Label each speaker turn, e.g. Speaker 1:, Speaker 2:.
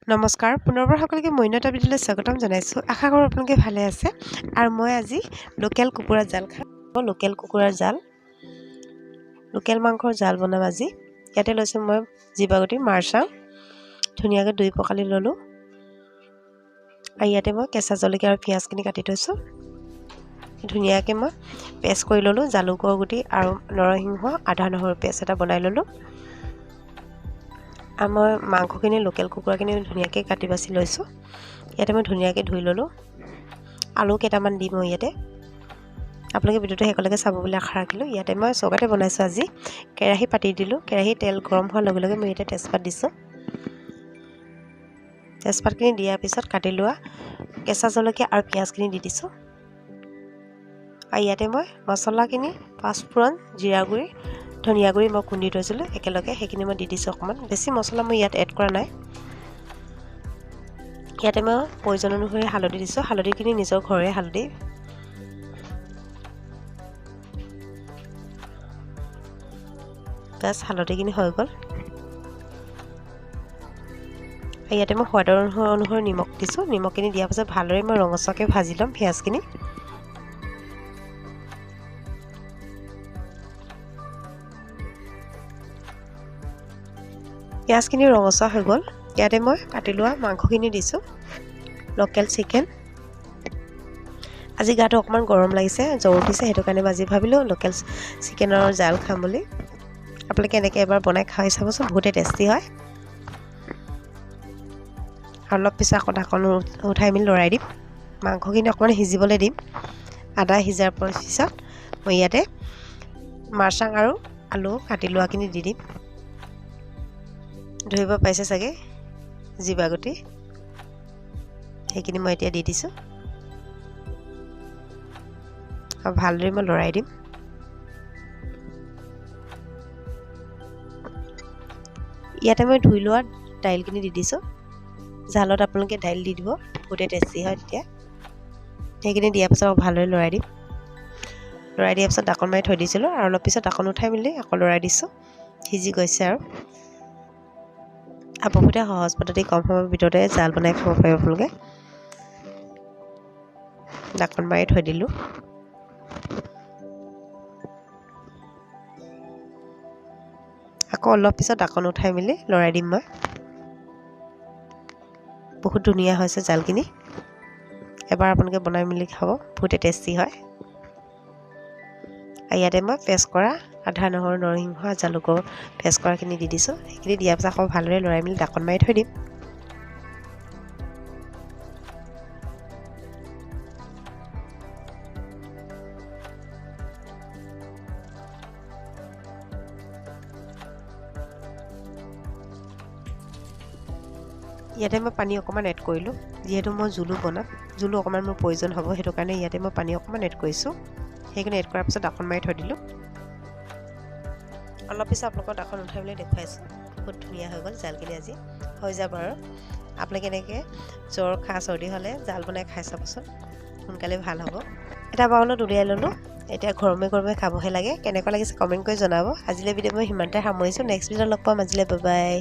Speaker 1: নমস্কাৰ পুনৰবাৰ সকলোকে মৈনতা বিদ্যালয়লৈ স্বাগতম জনাইছোঁ। আশা কৰোঁ আপোনালোকে ভালে আছে। আৰু মই আজি লোকেল কুকুৰাৰ জাল খাম। লোকেল কুকুৰাৰ জাল, লোকেল মাংসৰ জাল বনাম আজি। ইয়াতে লৈছোঁ মই জীৱাগুটি, মাৰচাং ধুনীয়াকৈ ধুই পখালি ল'লোঁ। আৰু ইয়াতে মই কেঁচা জলকীয়া আৰু পিঁয়াজখিনি কাটি থৈছোঁ। ধুনীয়াকৈ মই পেষ্ট কৰি ল'লোঁ। জালুকৰ গুটি আৰু নৰসিংহ, আদা নহৰু পেষ্ট এটা বনাই ল'লোঁ। আৰু মই মাংসখিনি লোকেল কুকুৰাখিনি ধুনীয়াকৈ কাটি বাছি লৈছোঁ। ইয়াতে মই ধুনীয়াকৈ ধুই ল'লোঁ। আলু কেইটামান দিম মই ইয়াতে। আপোনালোকে ভিডিঅ'টো শেষলৈকে চাব বুলি আশা ৰাখিলোঁ। ইয়াতে মই চৌকাতে বনাইছোঁ আজি। কেৰাহী পাতি দিলোঁ। কেৰাহী তেল গৰম হোৱাৰ লগে লগে মই ইয়াতে তেজপাত দিছোঁ। তেজপাতখিনি দিয়াৰ পিছত কাটি লোৱা কেঁচা জলকীয়া আৰু পিঁয়াজখিনি দি দিছোঁ। আৰু ইয়াতে মই মছলাখিনি পাঁচফোৰণ, জিৰা গুড়ি, ধনিয়া গুড়ি মই খুন্দি থৈছিলোঁ একেলগে, সেইখিনি মই দি দিছোঁ অকণমান। বেছি মছলা মই ইয়াত এড কৰা নাই। ইয়াতে মই প্ৰয়োজন অনুসৰি হালধি দিছোঁ। হালধিখিনি নিজৰ ঘৰৰে হালধি। বাছ হালধিখিনি হৈ গ'ল। ইয়াতে মই সোৱাদৰ অনুসৰি নিমখ দিছোঁ। নিমখখিনি দিয়াৰ পাছত ভালদৰে মই ৰঙচুৱাকৈ ভাজি ল'ম পিঁয়াজখিনি। পিঁয়াজখিনি ৰঙচুৱা হৈ গ'ল। ইয়াতে মই কাটি লোৱা মাংসখিনি দিছোঁ। Local chicken. আজি গাটো অকণমান গৰম লাগিছে, জ্বৰ উঠিছে, সেইটো কাৰণে মই আজি ভাবিলোঁ লোকেল চিকেনৰ জাল খাম বুলি। আপোনালোকে এনেকৈ এবাৰ বনাই খাই চাবচোন, বহুতেই টেষ্টি হয়। অলপ পিছত আকৌ ঢাকন উঠাই মেলি লৰাই দিম। মাংসখিনি অকণমান সিজিবলৈ দিম। আদা সিজাৰ পিছত মই ইয়াতে মাৰচাং আৰু আলু কাটি লোৱাখিনি দি দিম। ধৰিব পাইছে চাগে জীৱাগুটি, সেইখিনি মই এতিয়া দি দিছোঁ। আৰু ভালদৰে মই লৰাই দিম। ইয়াতে মই ধুই লোৱা দাইলখিনি দি দিছোঁ। জালত আপোনালোকে দাইল দি দিব, বহুতেই টেষ্টি হয় তেতিয়া। সেইখিনি দিয়াৰ পিছত ভালদৰে লৰাই দিম। লৰাই দিয়াৰ পিছত ঢাকন মাৰি থৈ দিছিলোঁ আৰু অলপ পিছত ঢাকন উঠাই মেলি আকৌ লৰাই দিছোঁ। সিজি গৈছে আৰু বহুতে সহজ পদ্ধতি, কম সময়ৰ ভিতৰতে জাল বনাই খাব পাৰিব আপোনালোকে। ঢাকন মাৰি থৈ দিলোঁ। আকৌ অলপ পিছত ঢাকন উঠাই মেলি লৰাই দিম মই। বহুত ধুনীয়া হৈছে জালখিনি। এবাৰ আপোনালোকে বনাই মেলি খাব, বহুতে টেষ্টি হয়। আৰু ইয়াতে মই পেষ্ট কৰা আদা নহৰু নৰসিংহ জালুকৰ পেষ্ট কৰাখিনি দি দিছোঁ। সেইখিনি দিয়াৰ পিছত আকৌ ভালদৰে লৰাই মেলি ঢাকন মাৰি থৈ দিম। ইয়াতে মই পানী অকণমান এড কৰিলোঁ, যিহেতু মই জোলো বনাম। জোলো অকণমান মোৰ প্ৰয়োজন হ'ব, সেইটো কাৰণে ইয়াতে মই পানী অকণমান এড কৰিছোঁ। সেইখিনি এড কৰাৰ পিছত ঢাকন মাৰি থৈ দিলোঁ। অলপ পিছত আপোনালোকৰ ঢাকন উঠাই মেলি দেখুৱাইছোঁ। বহুত ধুনীয়া হৈ গ'ল জালখিনি আজি। হৈ যাব আৰু আপোনালোকে এনেকৈ জ্বৰ, কাহ, চৰ্দি হ'লে জাল বনাই খাই চাবচোন, সোনকালে ভাল হ'ব। এটা বাউলত উলিয়াই ল'লোঁ। এতিয়া গৰমে গৰমে খাবহে লাগে। কেনেকুৱা লাগিছে কমেণ্ট কৰি জনাব। আজিলৈ ভিডিঅ' মই সিমানতে সামৰিছোঁ। নেক্সট ভিডিঅ'ত লগ পাম। আজিলৈ বাই বাই।